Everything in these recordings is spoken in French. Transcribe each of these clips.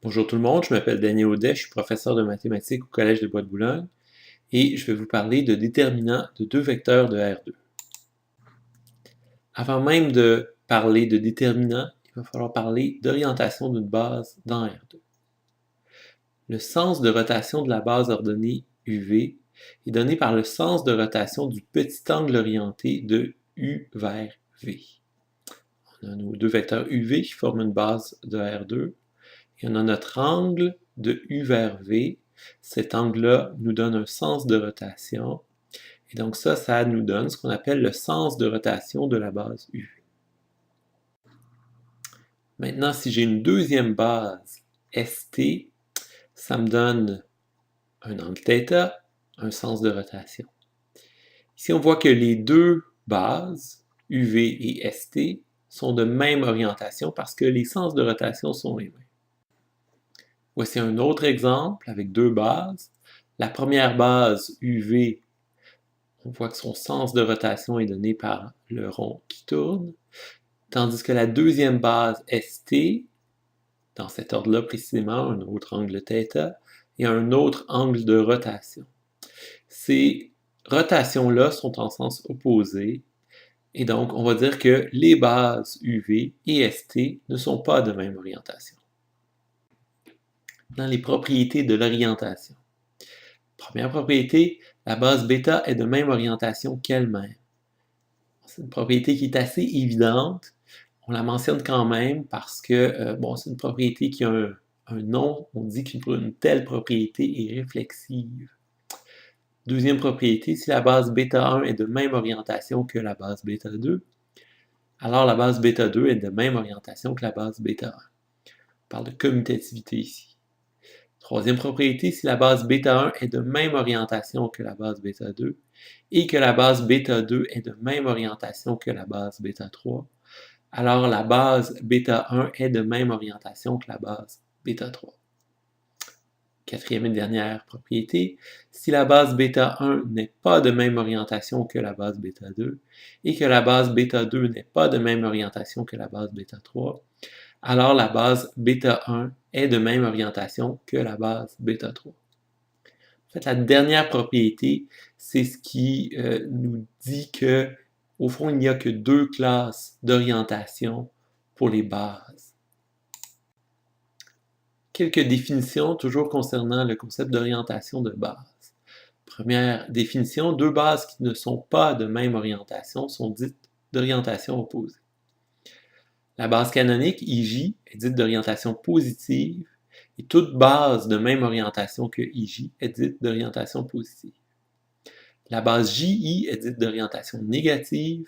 Bonjour tout le monde, je m'appelle Daniel Audet, je suis professeur de mathématiques au Collège des Bois de Boulogne et je vais vous parler de déterminants de deux vecteurs de R2. Avant même de parler de déterminants, il va falloir parler d'orientation d'une base dans R2. Le sens de rotation de la base ordonnée UV est donné par le sens de rotation du petit angle orienté de U vers V. On a nos deux vecteurs UV qui forment une base de R2. Et on a notre angle de U vers V. Cet angle-là nous donne un sens de rotation. Et donc ça nous donne ce qu'on appelle le sens de rotation de la base U. Maintenant, si j'ai une deuxième base ST, ça me donne un angle θ, un sens de rotation. Ici, on voit que les deux bases, UV et ST, sont de même orientation parce que les sens de rotation sont les mêmes. Voici un autre exemple avec deux bases. La première base UV, on voit que son sens de rotation est donné par le rond qui tourne, tandis que la deuxième base ST, dans cet ordre-là précisément, un autre angle θ, et un autre angle de rotation. Ces rotations-là sont en sens opposé, et donc on va dire que les bases UV et ST ne sont pas de même orientation. Dans les propriétés de l'orientation. Première propriété, la base bêta est de même orientation qu'elle-même. C'est une propriété qui est assez évidente. On la mentionne quand même parce que c'est une propriété qui a un nom. On dit qu'une telle propriété est réflexive. Deuxième propriété, si la base bêta 1 est de même orientation que la base bêta 2, alors la base bêta 2 est de même orientation que la base bêta 1. On parle de commutativité ici. Troisième propriété, si la base bêta 1 est de même orientation que la base bêta 2 et que la base bêta 2 est de même orientation que la base bêta 3, alors la base bêta 1 est de même orientation que la base bêta 3. Quatrième et dernière propriété, si la base bêta 1 n'est pas de même orientation que la base bêta 2 et que la base bêta 2 n'est pas de même orientation que la base bêta 3, alors la base bêta 1 est de même orientation que la base bêta 3. En fait, la dernière propriété, c'est ce qui nous dit que, au fond, il n'y a que deux classes d'orientation pour les bases. Quelques définitions, toujours concernant le concept d'orientation de base. Première définition, deux bases qui ne sont pas de même orientation sont dites d'orientation opposée. La base canonique, IJ, est dite d'orientation positive et toute base de même orientation que IJ est dite d'orientation positive. La base JI est dite d'orientation négative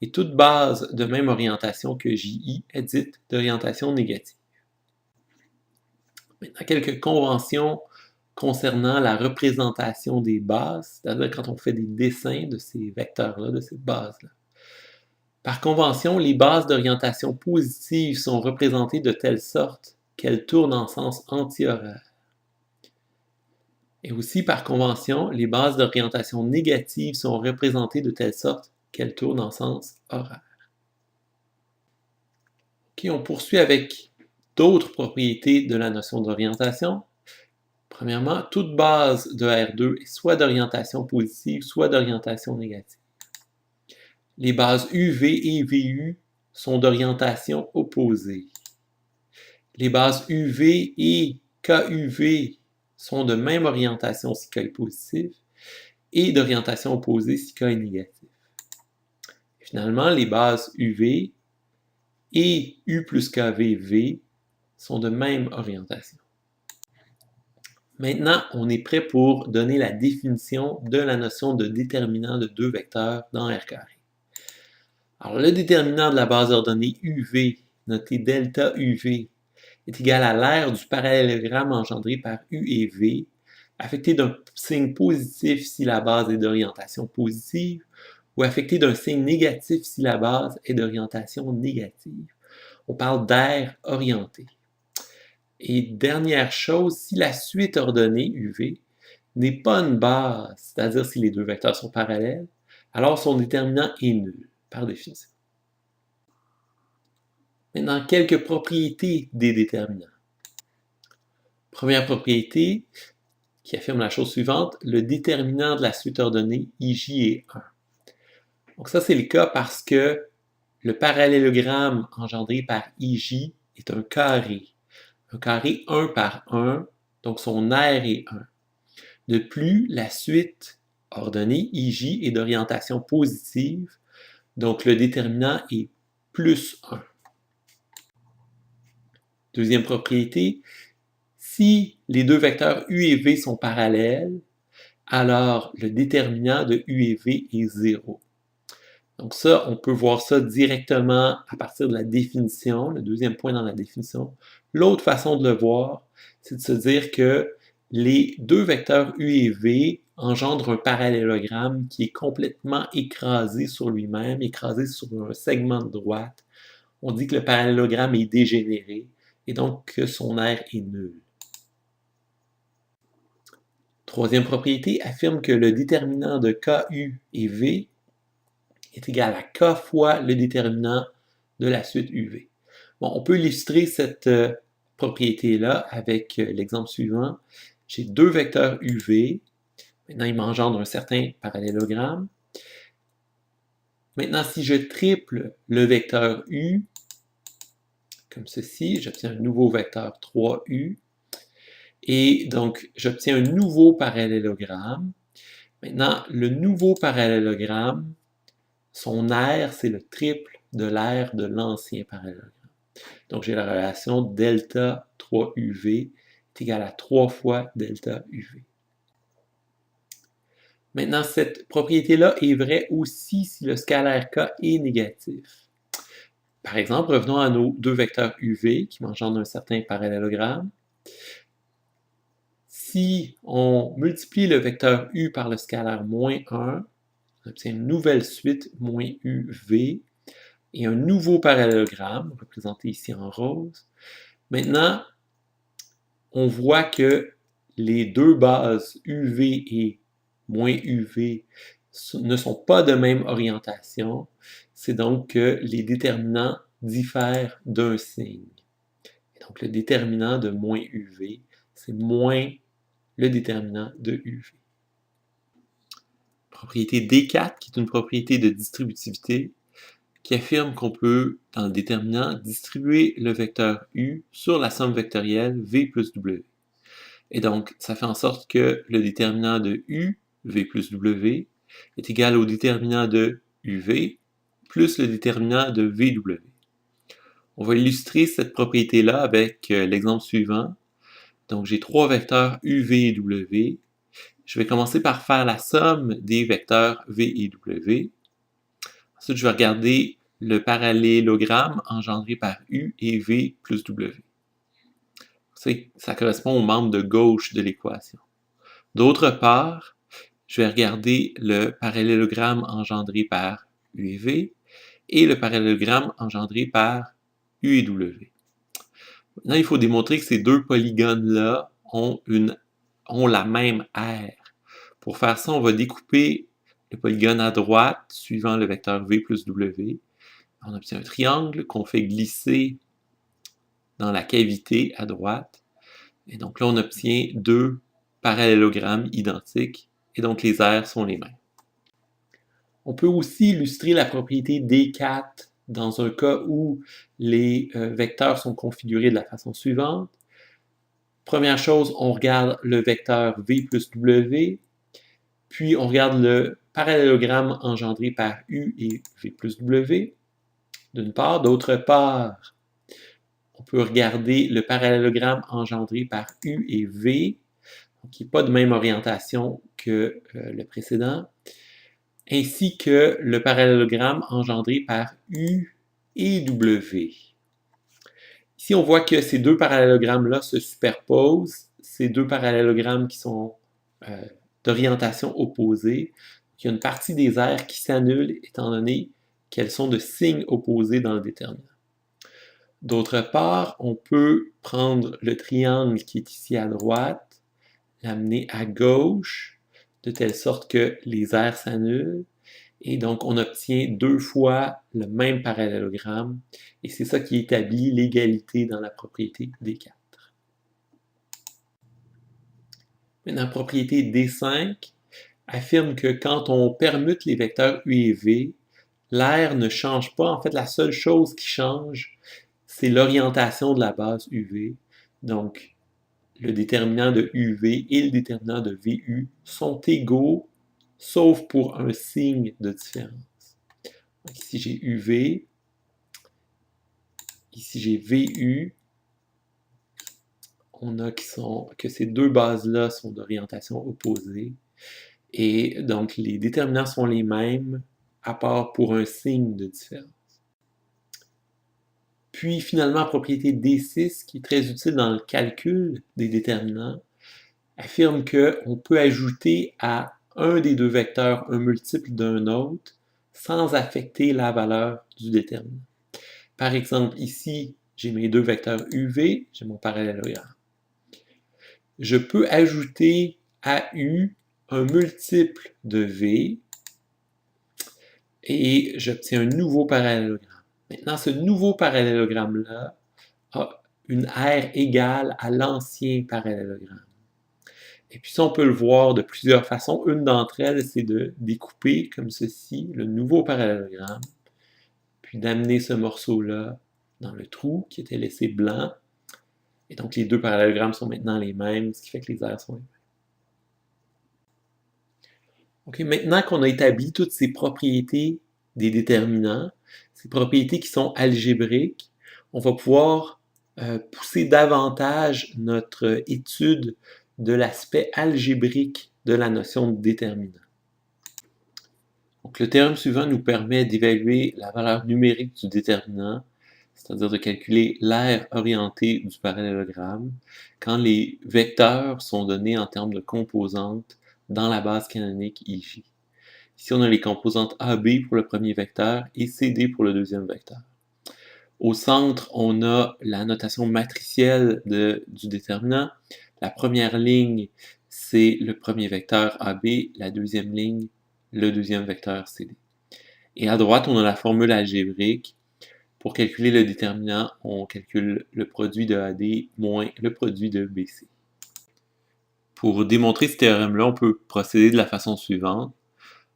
et toute base de même orientation que JI est dite d'orientation négative. Maintenant, quelques conventions concernant la représentation des bases, c'est-à-dire quand on fait des dessins de ces vecteurs-là, de ces bases-là. Par convention, les bases d'orientation positive sont représentées de telle sorte qu'elles tournent en sens anti-horaire. Et aussi, par convention, les bases d'orientation négative sont représentées de telle sorte qu'elles tournent en sens horaire. Ok, on poursuit avec d'autres propriétés de la notion d'orientation. Premièrement, toute base de R2 est soit d'orientation positive, soit d'orientation négative. Les bases UV et VU sont d'orientation opposée. Les bases UV et KUV sont de même orientation si K est positif et d'orientation opposée si K est négatif. Et finalement, les bases UV et U plus KVV sont de même orientation. Maintenant, on est prêt pour donner la définition de la notion de déterminant de deux vecteurs dans R carré. Alors, le déterminant de la base ordonnée UV, noté delta UV, est égal à l'aire du parallélogramme engendré par U et V, affecté d'un signe positif si la base est d'orientation positive, ou affecté d'un signe négatif si la base est d'orientation négative. On parle d'aire orientée. Et dernière chose, si la suite ordonnée UV n'est pas une base, c'est-à-dire si les deux vecteurs sont parallèles, alors son déterminant est nul, par définition. Maintenant, quelques propriétés des déterminants. Première propriété qui affirme la chose suivante, le déterminant de la suite ordonnée IJ est 1. Donc ça, c'est le cas parce que le parallélogramme engendré par IJ est un carré 1 par 1, donc son R est 1. De plus, la suite ordonnée IJ est d'orientation positive, donc le déterminant est plus 1. Deuxième propriété, si les deux vecteurs U et V sont parallèles, alors le déterminant de U et V est 0. Donc ça, on peut voir ça directement à partir de la définition, le deuxième point dans la définition. L'autre façon de le voir, c'est de se dire que les deux vecteurs U et V engendrent un parallélogramme qui est complètement écrasé sur lui-même, écrasé sur un segment de droite. On dit que le parallélogramme est dégénéré et donc que son R est nul. Troisième propriété affirme que le déterminant de KU et V est égal à K fois le déterminant de la suite UV. Bon, on peut illustrer cette propriété-là avec l'exemple suivant. J'ai deux vecteurs UV. Maintenant, ils m'engendrent un certain parallélogramme. Maintenant, si je triple le vecteur U, comme ceci, j'obtiens un nouveau vecteur 3U. Et donc, j'obtiens un nouveau parallélogramme. Maintenant, le nouveau parallélogramme, son R, c'est le triple de l'R de l'ancien parallélogramme. Donc, j'ai la relation delta 3UV est égal à 3 fois delta UV. Maintenant, cette propriété-là est vraie aussi si le scalaire K est négatif. Par exemple, revenons à nos deux vecteurs UV qui m'engendrent un certain parallélogramme. Si on multiplie le vecteur U par le scalaire moins 1, on obtient une nouvelle suite moins UV et un nouveau parallélogramme, représenté ici en rose. Maintenant, on voit que les deux bases UV et moins UV ne sont pas de même orientation. C'est donc que les déterminants diffèrent d'un signe. Et donc, le déterminant de moins UV, c'est moins le déterminant de UV. Propriété D4, qui est une propriété de distributivité, qui affirme qu'on peut, dans le déterminant, distribuer le vecteur U sur la somme vectorielle V plus W. Et donc, ça fait en sorte que le déterminant de U, V plus W, est égal au déterminant de UV plus le déterminant de VW. On va illustrer cette propriété-là avec l'exemple suivant. Donc, j'ai trois vecteurs UV et W. Je vais commencer par faire la somme des vecteurs V et W. Ensuite, je vais regarder le parallélogramme engendré par U et V plus W. Ça correspond aux membres de gauche de l'équation. D'autre part, je vais regarder le parallélogramme engendré par U et V et le parallélogramme engendré par U et W. Maintenant, il faut démontrer que ces deux polygones-là ont la même R. Pour faire ça, on va découper le polygone à droite suivant le vecteur V plus W. On obtient un triangle qu'on fait glisser dans la cavité à droite. Et donc là, on obtient deux parallélogrammes identiques. Et donc, les R sont les mêmes. On peut aussi illustrer la propriété D4 dans un cas où les vecteurs sont configurés de la façon suivante. Première chose, on regarde le vecteur V plus W, puis on regarde le parallélogramme engendré par U et V plus W, d'une part. D'autre part, on peut regarder le parallélogramme engendré par U et V, qui n'est pas de même orientation que le précédent, ainsi que le parallélogramme engendré par U et W. Ici, on voit que ces deux parallélogrammes-là se superposent, ces deux parallélogrammes qui sont d'orientation opposée. Il y a une partie des aires qui s'annule étant donné qu'elles sont de signes opposés dans le déterminant. D'autre part, on peut prendre le triangle qui est ici à droite, l'amener à gauche, de telle sorte que les aires s'annulent, et donc on obtient deux fois le même parallélogramme, et c'est ça qui établit l'égalité dans la propriété D4. Maintenant, propriété D5 affirme que quand on permute les vecteurs U et V, l'aire ne change pas. En fait, la seule chose qui change, c'est l'orientation de la base UV. Donc, le déterminant de UV et le déterminant de VU sont égaux, sauf pour un signe de différence. Donc, ici, j'ai UV. Ici, j'ai VU. On a que ces deux bases-là sont d'orientation opposée. Et donc, les déterminants sont les mêmes, à part pour un signe de différence. Puis, finalement, la propriété D6, qui est très utile dans le calcul des déterminants, affirme qu'on peut ajouter à un des deux vecteurs un multiple d'un autre sans affecter la valeur du déterminant. Par exemple, ici, j'ai mes deux vecteurs UV, j'ai mon parallélogramme. Je peux ajouter à U un multiple de V et j'obtiens un nouveau parallélogramme. Maintenant, ce nouveau parallélogramme-là a une aire égale à l'ancien parallélogramme. Et puis ça, on peut le voir de plusieurs façons. Une d'entre elles, c'est de découper comme ceci le nouveau parallélogramme, puis d'amener ce morceau-là dans le trou qui était laissé blanc. Et donc, les deux parallélogrammes sont maintenant les mêmes, ce qui fait que les aires sont les mêmes. OK, maintenant qu'on a établi toutes ces propriétés des déterminants, ces propriétés qui sont algébriques, on va pouvoir pousser davantage notre étude de l'aspect algébrique de la notion de déterminant. Donc, le théorème suivant nous permet d'évaluer la valeur numérique du déterminant, c'est-à-dire de calculer l'aire orientée du parallélogramme, quand les vecteurs sont donnés en termes de composantes dans la base canonique IJ. Ici, on a les composantes AB pour le premier vecteur et CD pour le deuxième vecteur. Au centre, on a la notation matricielle du déterminant. La première ligne, c'est le premier vecteur AB, la deuxième ligne, le deuxième vecteur CD. Et à droite, on a la formule algébrique. Pour calculer le déterminant, on calcule le produit de AD moins le produit de BC. Pour démontrer ce théorème-là, on peut procéder de la façon suivante.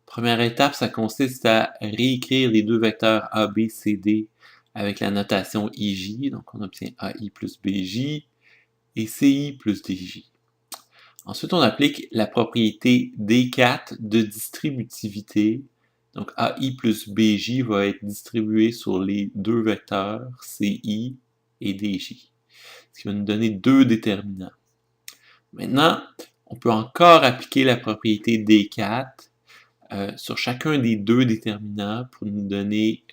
Première étape, ça consiste à réécrire les deux vecteurs AB, CD avec la notation IJ. Donc, on obtient AI plus BJ et CI plus DJ. Ensuite, on applique la propriété D4 de distributivité. Donc, AI plus BJ va être distribué sur les deux vecteurs CI et DJ, ce qui va nous donner deux déterminants. Maintenant, on peut encore appliquer la propriété D4 sur chacun des deux déterminants pour nous donner,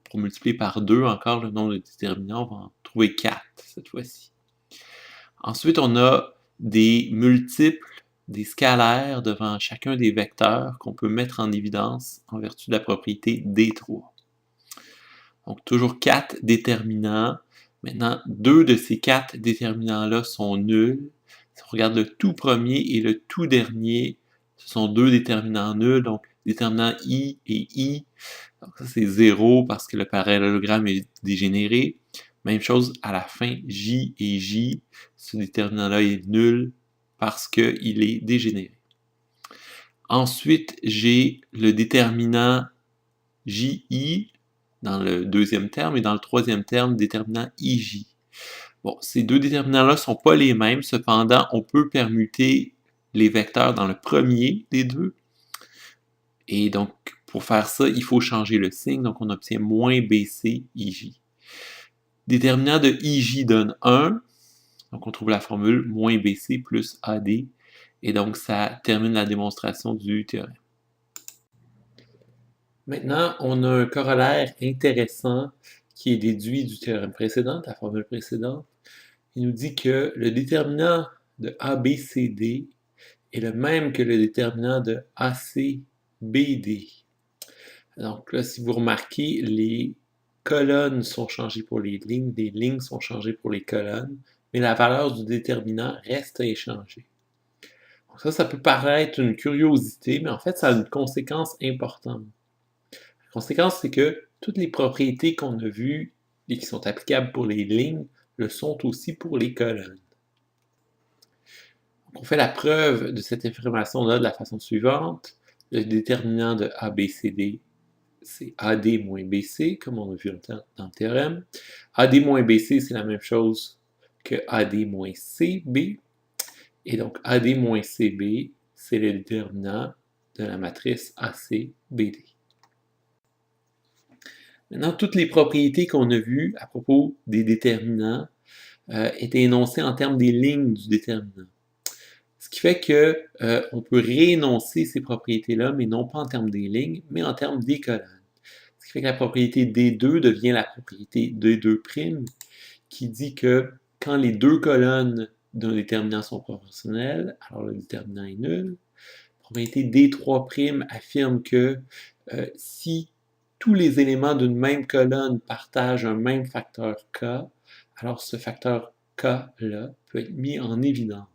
pour multiplier par 2 encore le nombre de déterminants, on va en trouver 4 cette fois-ci. Ensuite, on a des multiples, des scalaires devant chacun des vecteurs qu'on peut mettre en évidence en vertu de la propriété D3. Donc, toujours 4 déterminants. Maintenant, 2 de ces 4 déterminants-là sont nuls. Si on regarde le tout premier et le tout dernier, ce sont deux déterminants nuls, donc déterminant I et I. Donc ça, c'est 0 parce que le parallélogramme est dégénéré. Même chose à la fin, J et J. Ce déterminant-là est nul parce qu'il est dégénéré. Ensuite, j'ai le déterminant JI dans le deuxième terme et dans le troisième terme, déterminant IJ. Bon, ces deux déterminants-là ne sont pas les mêmes, cependant, on peut permuter les vecteurs dans le premier des deux. Et donc, pour faire ça, il faut changer le signe, donc on obtient moins BC IJ. Déterminant de IJ donne 1, donc on trouve la formule moins BC plus AD, et donc ça termine la démonstration du théorème. Maintenant, on a un corollaire intéressant qui est déduit du théorème précédent, la formule précédente. Il nous dit que le déterminant de ABCD est le même que le déterminant de ACBD. Donc là, si vous remarquez, les colonnes sont changées pour les lignes sont changées pour les colonnes, mais la valeur du déterminant reste inchangée. Donc ça peut paraître une curiosité, mais en fait, ça a une conséquence importante. La conséquence, c'est que toutes les propriétés qu'on a vues et qui sont applicables pour les lignes le sont aussi pour les colonnes. On fait la preuve de cette information-là de la façon suivante. Le déterminant de ABCD, c'est AD moins BC, comme on a vu dans le théorème. AD moins BC, c'est la même chose que AD moins CB. Et donc, AD moins CB, c'est le déterminant de la matrice ACBD. Maintenant, toutes les propriétés qu'on a vues à propos des déterminants étaient énoncées en termes des lignes du déterminant. Ce qui fait qu'on peut réénoncer ces propriétés-là, mais non pas en termes des lignes, mais en termes des colonnes. Ce qui fait que la propriété D2 devient la propriété D2', qui dit que quand les deux colonnes d'un déterminant sont proportionnelles, alors le déterminant est nul. La propriété D3' affirme que si tous les éléments d'une même colonne partagent un même facteur K, alors ce facteur K-là peut être mis en évidence.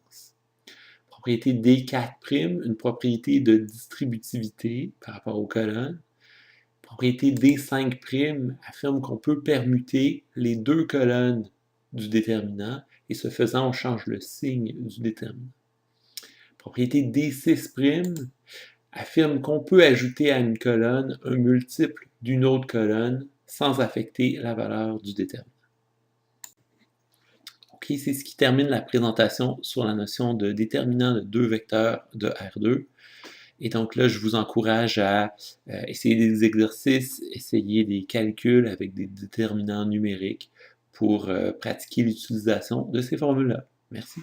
Propriété D4', une propriété de distributivité par rapport aux colonnes. Propriété D5' affirme qu'on peut permuter les deux colonnes du déterminant, et ce faisant, on change le signe du déterminant. Propriété D6' affirme qu'on peut ajouter à une colonne un multiple d'une autre colonne sans affecter la valeur du déterminant. Ok, c'est ce qui termine la présentation sur la notion de déterminant de deux vecteurs de R2. Et donc là, je vous encourage à essayer des exercices, essayer des calculs avec des déterminants numériques pour pratiquer l'utilisation de ces formules-là. Merci.